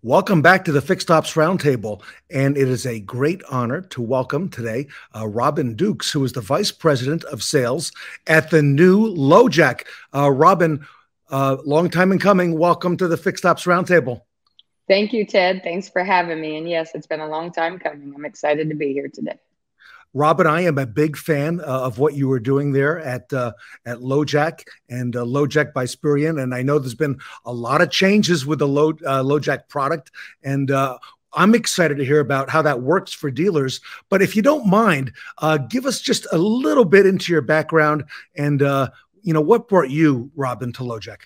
Welcome back to the Fixed Ops Roundtable, and it is a great honor to welcome today Robin Dukes, who is the Vice President of Sales at the new Lojack. Robin, long time in coming. Welcome to the Fixed Ops Roundtable. Thank you, Ted. Thanks for having me. And yes, it's been a long time coming. I'm excited to be here today. Robin, I am a big fan of what you were doing there at Lojack and Lojack by Spireon, and I know there's been a lot of changes with the Lojack product, and I'm excited to hear about how that works for dealers. But if you don't mind, give us just a little bit into your background and what brought you, Robin, to Lojack.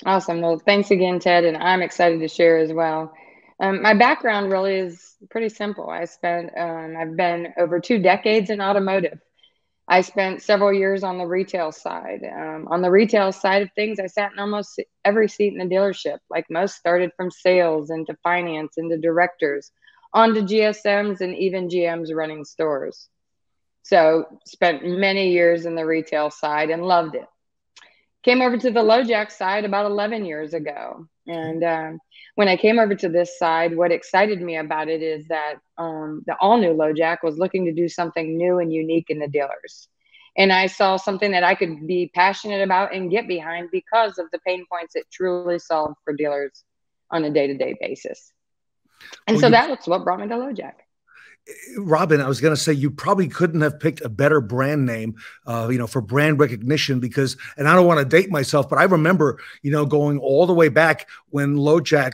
Awesome. Well, thanks again, Ted, and I'm excited to share as well. My background really is pretty simple. I've been over 2 decades in automotive. I spent several years on the retail side. On the retail side of things, I sat in almost every seat in the dealership. Like most, started from sales into finance, into directors, onto GSMs and even GMs running stores. So spent many years in the retail side and loved it. Came over to the Lojack side about 11 years ago. And when I came over to this side, what excited me about it is that the all-new Lojack was looking to do something new and unique in the dealers. And I saw something that I could be passionate about and get behind because of the pain points it truly solved for dealers on a day-to-day basis. And so that's what brought me to Lojack. Robin, I was going to say you probably couldn't have picked a better brand name, for brand recognition because, and I don't want to date myself, but I remember, going all the way back when Lojack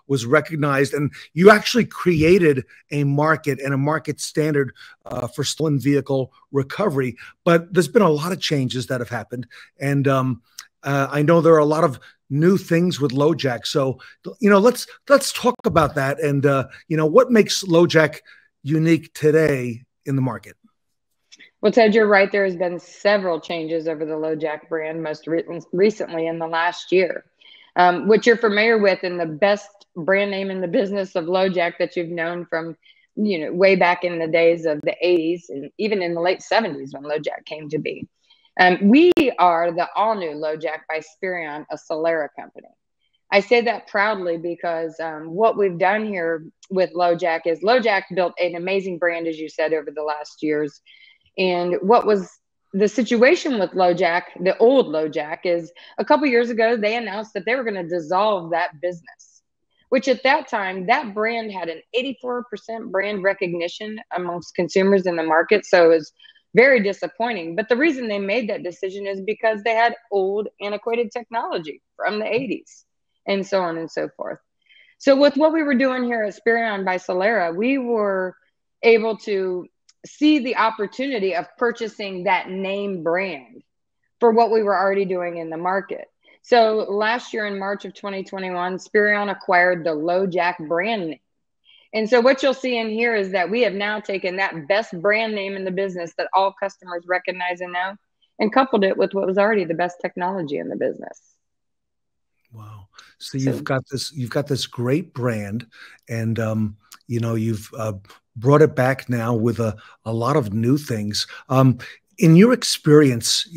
was recognized, and you actually created a market and a market standard for stolen vehicle recovery. But there's been a lot of changes that have happened, and I know there are a lot of new things with Lojack. So, let's talk about that, and what makes Lojack unique today in the market? Well, Ted, you're right. There has been several changes over the Lojack brand, most recently in the last year. What you're familiar with and the best brand name in the business of Lojack that you've known from, way back in the days of the 80s and even in the late 70s when Lojack came to be. We are the all-new Lojack by Spireon, a Solera company. I say that proudly because what we've done here with Lojack is Lojack built an amazing brand, as you said, over the last years. And what was the situation with Lojack, the old Lojack, is a couple years ago, they announced that they were going to dissolve that business, which at that time, that brand had an 84% brand recognition amongst consumers in the market. So it was very disappointing. But the reason they made that decision is because they had old, antiquated technology from the 80s. And so on and so forth. So with what we were doing here at Spireon by Solera, we were able to see the opportunity of purchasing that name brand for what we were already doing in the market. So last year in March of 2021, Spireon acquired the Lojack brand name. And so what you'll see in here is that we have now taken that best brand name in the business that all customers recognize and know and coupled it with what was already the best technology in the business. Wow. So you've got this great brand, and you've brought it back now with a lot of new things. In your experience,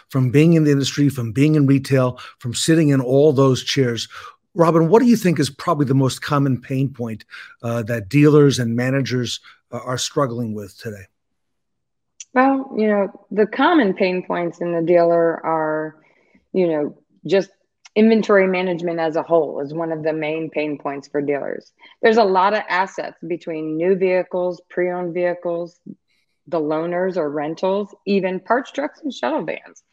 from being in the industry, from being in retail, from sitting in all those chairs, Robin, what do you think is probably the most common pain point that dealers and managers are struggling with today? Well, the common pain points in the dealer are, just inventory management as a whole is one of the main pain points for dealers. There's a lot of assets between new vehicles, pre-owned vehicles, the loaners or rentals, even parts trucks and shuttle vans.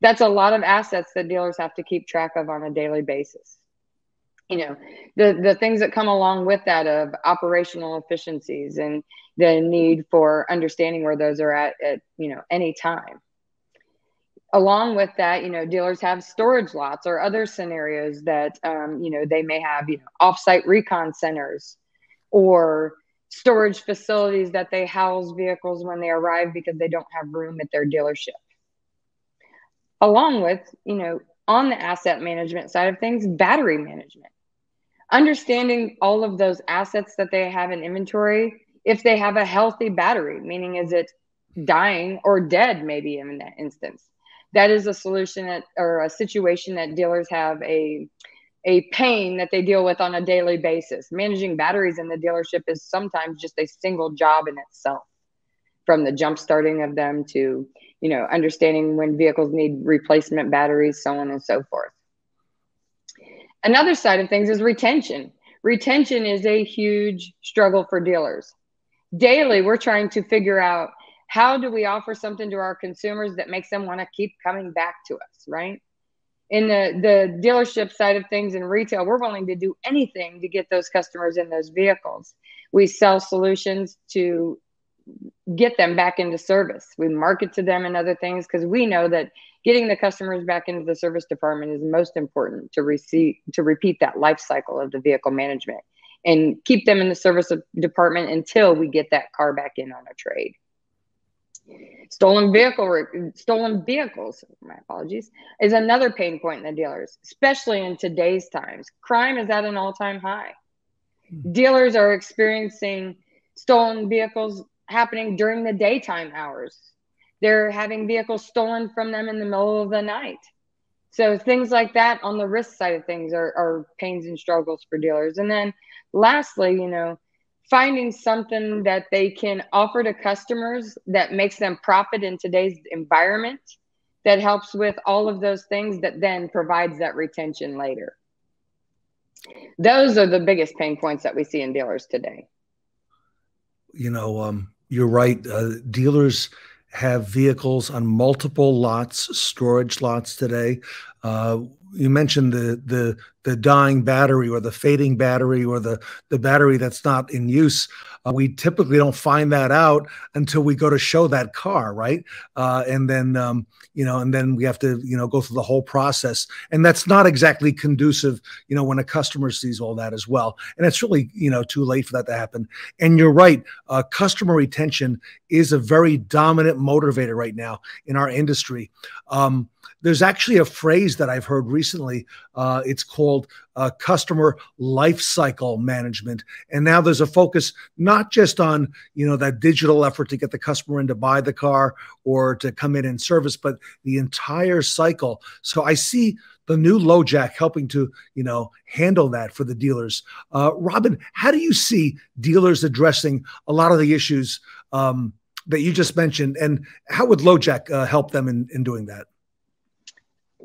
That's a lot of assets that dealers have to keep track of on a daily basis. The things that come along with that of operational efficiencies and the need for understanding where those are at any time. Along with that, dealers have storage lots or other scenarios that, they may have, offsite recon centers or storage facilities that they house vehicles when they arrive because they don't have room at their dealership. Along with, on the asset management side of things, battery management. Understanding all of those assets that they have in inventory, if they have a healthy battery, meaning is it dying or dead maybe in that instance. That is a solution or a situation that dealers have a a pain that they deal with on a daily basis. Managing batteries in the dealership is sometimes just a single job in itself, from the jump starting of them to, understanding when vehicles need replacement batteries, so on and so forth. Another side of things is retention. Retention is a huge struggle for dealers. Daily, we're trying to figure out, how do we offer something to our consumers that makes them want to keep coming back to us, right? In the dealership side of things, in retail, we're willing to do anything to get those customers in those vehicles. We sell solutions to get them back into service. We market to them and other things, because we know that getting the customers back into the service department is most important to repeat that life cycle of the vehicle management and keep them in the service department until we get that car back in on a trade. Stolen vehicles, my apologies, is another pain point in the dealers, especially in today's times. Crime is at an all-time high. Dealers are experiencing stolen vehicles happening during the daytime hours. They're having vehicles stolen from them in the middle of the night. So things like that on the risk side of things are pains and struggles for dealers. And then lastly, finding something that they can offer to customers that makes them profit in today's environment, that helps with all of those things, that then provides that retention later. Those are the biggest pain points that we see in dealers today. You're right. Dealers have vehicles on multiple lots, storage lots today. You mentioned the dying battery, or the fading battery, or the battery that's not in use. We typically don't find that out until we go to show that car, right? And then and then we have to go through the whole process, and that's not exactly conducive when a customer sees all that as well. And it's really too late for that to happen. And you're right, customer retention is a very dominant motivator right now in our industry. There's actually a phrase that I've heard recently. It's called customer life cycle management. And now there's a focus not just on, that digital effort to get the customer in to buy the car or to come in and service, but the entire cycle. So I see the new Lojack helping to, handle that for the dealers. Robin, how do you see dealers addressing a lot of the issues that you just mentioned? And how would Lojack help them in doing that?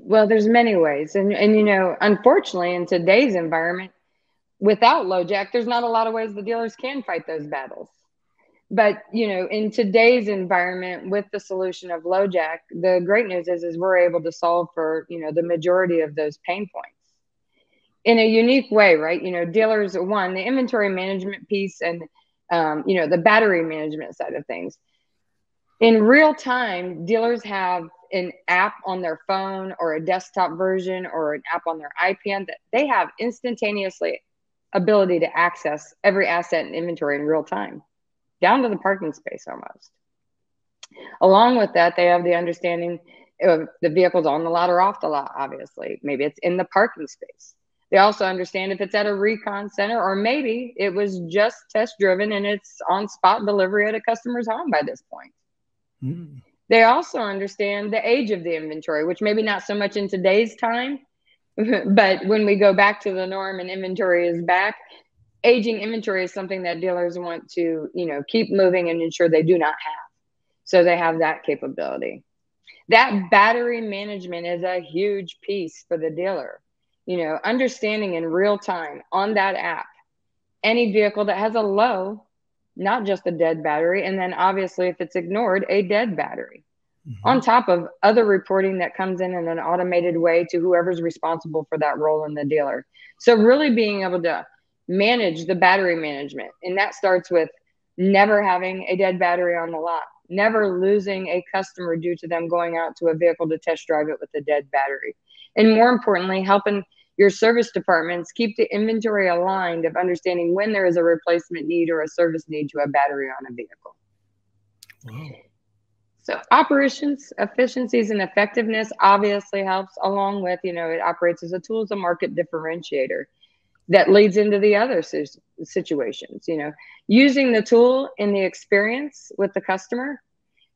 Well, there's many ways. And unfortunately, in today's environment, without Lojack, there's not a lot of ways the dealers can fight those battles. But, in today's environment, with the solution of Lojack, the great news is we're able to solve for, the majority of those pain points in a unique way, right? Dealers, the inventory management piece and, the battery management side of things. In real time, dealers have an app on their phone, or a desktop version, or an app on their iPad, that they have instantaneously ability to access every asset and inventory in real time, down to the parking space almost. Along with that, they have the understanding of the vehicle's on the lot or off the lot, obviously. Maybe it's in the parking space. They also understand if it's at a recon center, or maybe it was just test driven and it's on spot delivery at a customer's home by this point. Mm. They also understand the age of the inventory, which maybe not so much in today's time, but when we go back to the norm and inventory is back, aging inventory is something that dealers want to, keep moving and ensure they do not have. So they have that capability. That battery management is a huge piece for the dealer. Understanding in real time on that app, any vehicle that has a low, not just a dead battery, and then obviously if it's ignored, a dead battery. Mm-hmm. On top of other reporting that comes in an automated way to whoever's responsible for that role in the dealer. So really being able to manage the battery management. And that starts with never having a dead battery on the lot, never losing a customer due to them going out to a vehicle to test drive it with a dead battery. And more importantly, helping your service departments keep the inventory aligned of understanding when there is a replacement need or a service need to a battery on a vehicle. Wow. So operations, efficiencies, and effectiveness obviously helps, along with, it operates as a tool as a market differentiator that leads into the other situations. Using the tool in the experience with the customer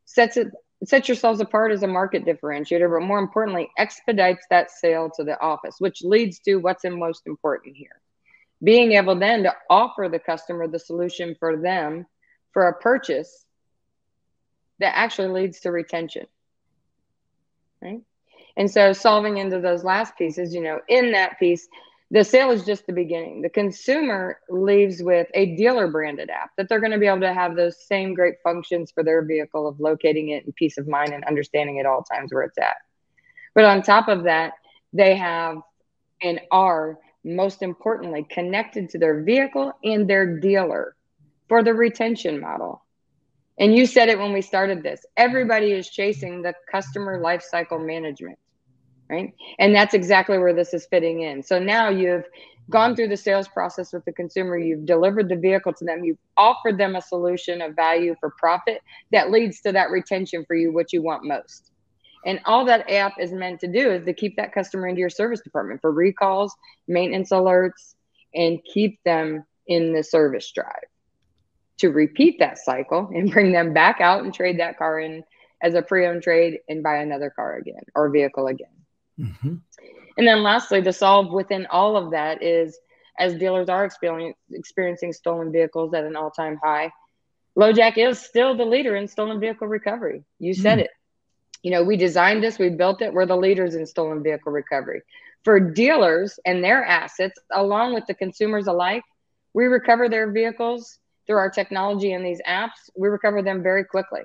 sets it It sets yourselves apart as a market differentiator, but more importantly, expedites that sale to the office, which leads to what's most important here. Being able then to offer the customer the solution for them for a purchase that actually leads to retention, right? And so solving into those last pieces, in that piece, the sale is just the beginning. The consumer leaves with a dealer branded app that they're going to be able to have those same great functions for their vehicle of locating it and peace of mind and understanding at all times where it's at. But on top of that, they have and are most importantly connected to their vehicle and their dealer for the retention model. And you said it when we started this, everybody is chasing the customer lifecycle management, right? And that's exactly where this is fitting in. So now you've gone through the sales process with the consumer, you've delivered the vehicle to them, you've offered them a solution of value for profit that leads to that retention for you, what you want most. And all that app is meant to do is to keep that customer into your service department for recalls, maintenance alerts, and keep them in the service drive to repeat that cycle and bring them back out and trade that car in as a pre-owned trade and buy another car again or vehicle again. Mm-hmm. And then lastly, to solve within all of that is, as dealers are experiencing stolen vehicles at an all-time high, Lojack is still the leader in stolen vehicle recovery. You said it. We designed this, we built it, we're the leaders in stolen vehicle recovery. For dealers and their assets, along with the consumers alike, we recover their vehicles through our technology and these apps. We recover them very quickly.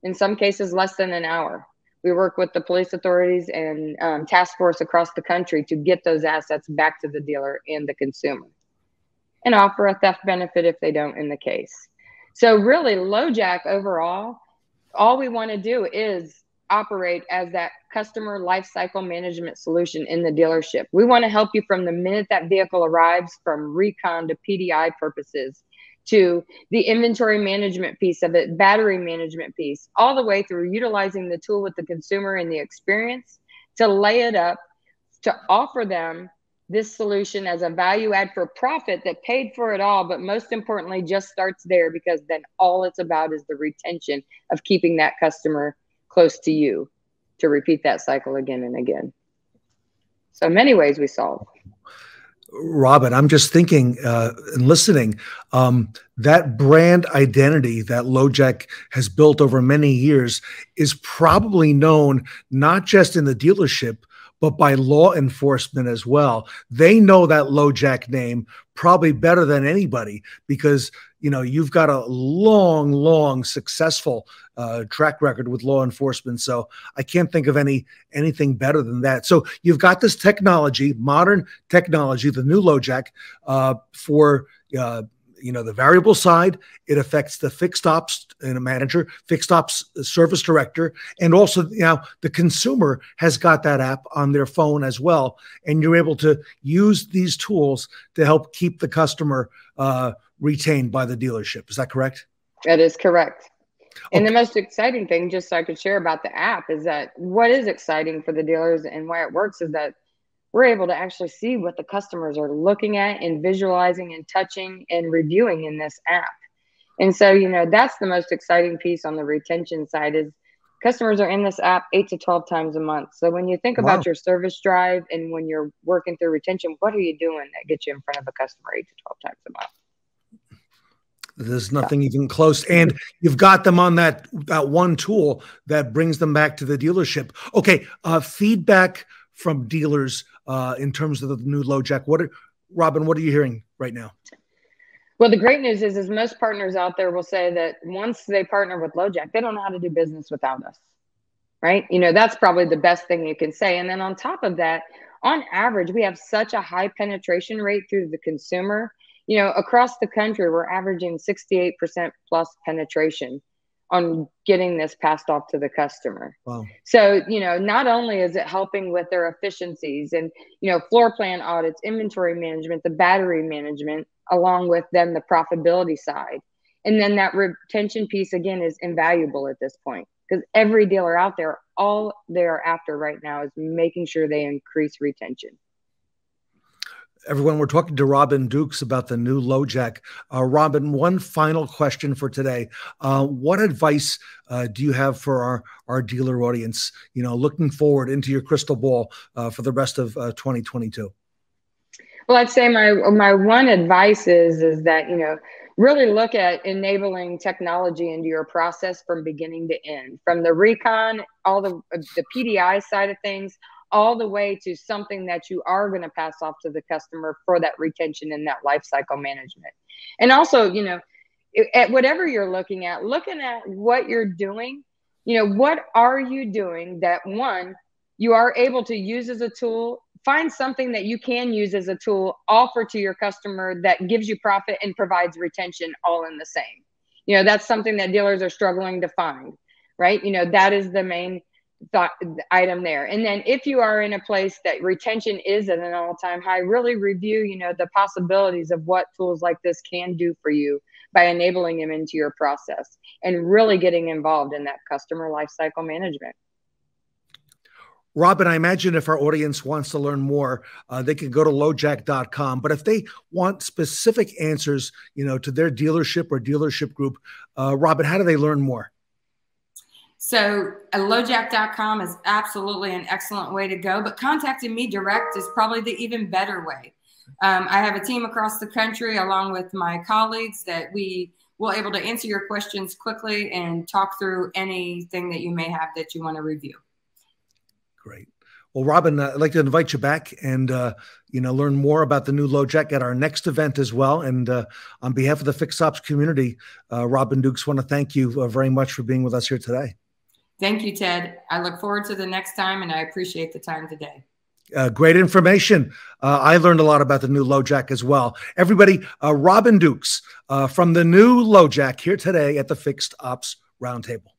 In some cases, less than an hour. We work with the police authorities and task force across the country to get those assets back to the dealer and the consumer, and offer a theft benefit if they don't in the case. So really, Lojack overall, all we want to do is operate as that customer lifecycle management solution in the dealership. We want to help you from the minute that vehicle arrives, from recon to PDI purposes, to the inventory management piece of it, battery management piece, all the way through utilizing the tool with the consumer and the experience to lay it up, to offer them this solution as a value add for profit that paid for it all, but most importantly, just starts there, because then all it's about is the retention of keeping that customer close to you to repeat that cycle again and again. So many ways we solve. Robin, I'm just thinking and listening, that brand identity that Lojack has built over many years is probably known not just in the dealership, but by law enforcement as well. They know that Lojack name probably better than anybody, because you've got a long successful track record with law enforcement. So I can't think of anything better than that. So you've got this technology, modern technology, the new Lojack, for the variable side. It affects the fixed ops manager, fixed ops service director, and also the consumer has got that app on their phone as well, and you're able to use these tools to help keep the customer retained by the dealership. Is that correct? That is correct. And the most exciting thing, just so I could share about the app, is that what is exciting for the dealers and why it works is that we're able to actually see what the customers are looking at and visualizing and touching and reviewing in this app. And so, that's the most exciting piece on the retention side, is customers are in this app 8 to 12 times a month. So when you think about your service drive and when you're working through retention, what are you doing that gets you in front of a customer 8 to 12 times a month? There's nothing even close. And you've got them on that one tool that brings them back to the dealership. Okay. Feedback from dealers in terms of the new Lojack. Robin, what are you hearing right now? Well, the great news is most partners out there will say that once they partner with Lojack, they don't know how to do business without us, right? That's probably the best thing you can say. And then on top of that, on average, we have such a high penetration rate through the consumer. Across the country, we're averaging 68% plus penetration on getting this passed off to the customer. Wow. So, not only is it helping with their efficiencies and, floor plan audits, inventory management, the battery management, along with then the profitability side. And then that retention piece, again, is invaluable at this point, because every dealer out there, all they're after right now is making sure they increase retention. Everyone, we're talking to Robin Dukes about the new Lojack. Robin, one final question for today. What advice do you have for our dealer audience, looking forward into your crystal ball for the rest of 2022? Well, I'd say my one advice is that, really look at enabling technology into your process from beginning to end, from the recon, all the PDI side of things, all the way to something that you are going to pass off to the customer for that retention and that life cycle management. And also, at whatever you're looking at what you're doing, what are you doing that, one, you are able to use as a tool, find something that you can use as a tool, offer to your customer that gives you profit and provides retention all in the same. That's something that dealers are struggling to find, right? That is the main item there. And then if you are in a place that retention is at an all-time high, really review, the possibilities of what tools like this can do for you by enabling them into your process and really getting involved in that customer lifecycle management. Robin, I imagine if our audience wants to learn more, they can go to lojack.com. But if they want specific answers, to their dealership or dealership group, Robin, how do they learn more? So Lojack.com is absolutely an excellent way to go, but contacting me direct is probably the even better way. I have a team across the country along with my colleagues that we will able to answer your questions quickly and talk through anything that you may have that you want to review. Great. Well, Robin, I'd like to invite you back and, learn more about the new Lojack at our next event as well. And on behalf of the Fixed Ops community, Robin Dukes, want to thank you very much for being with us here today. Thank you, Ted. I look forward to the next time, and I appreciate the time today. Great information. I learned a lot about the new Lojack as well. Everybody, Robin Dukes from the new Lojack here today at the Fixed Ops Roundtable.